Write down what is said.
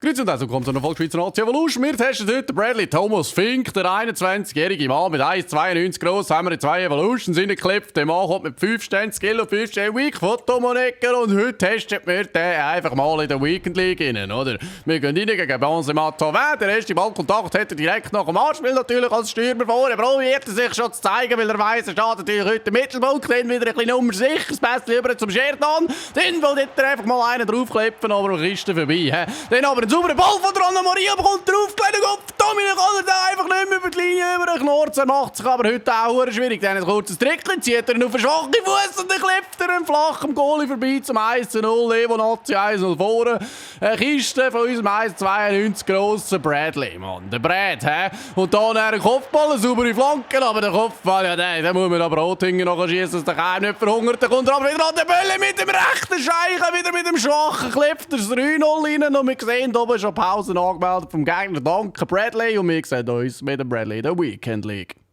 Grüezi und herzlich willkommen zu einer Folge Schweizer Nazi Evolution. Wir testen heute Bradley Thomas Fink, der 21-jährige Mann mit 1,92 groß, haben wir in 2 Evolutions reingeklebt. Der Mann kommt mit 5 Ständen Skill und 5 Stellen Week, Fotomonecker und heute testet wir den einfach mal in der Weekend League rein, oder? Wir gehen rein gegen Benzema Thauvin. Der erste Ballkontakt hat er direkt nach dem Anspiel natürlich als Stürmer vor. Er probiert sich schon zu zeigen, weil er weiss, er steht natürlich heute im Mittelpunkt. Dann wieder ein bisschen Nummer sicher, das Best lieber zum Scherdan. Dann will er einfach mal einen draufklippen, aber an Kiste vorbei. Dann aber ein sauberer Ball von der Anna Maria bekommt er aufgelegt und Dominik kann er da einfach nicht mehr über die Linie überknurrt. Er macht sich aber heute auch schwierig. Dann ein kurzes Trickchen, zieht er ihn auf einen schwachen Fuß und dann klippt er einen flachen Goalie vorbei zum 1:0. Levo Nazi 1:0 vorne. Eine Kiste von unserem 1,92 grossen Bradley, Mann. Der Brad, hä? Und dann einen Kopfball, eine saubere Flanke, aber der Kopfball, ja, den muss man aber auch hinten noch schießen, dass der Keim nicht verhungert. Dann kommt er aber wieder an den Bälle mit dem rechten Scheichen, wieder mit dem schwachen klippt er das 3:0 rein und wir sehen oben schon Pause angemeldet vom Gegner. Danke Bradley und wir sehen uns mit dem Bradley in der Weekend League.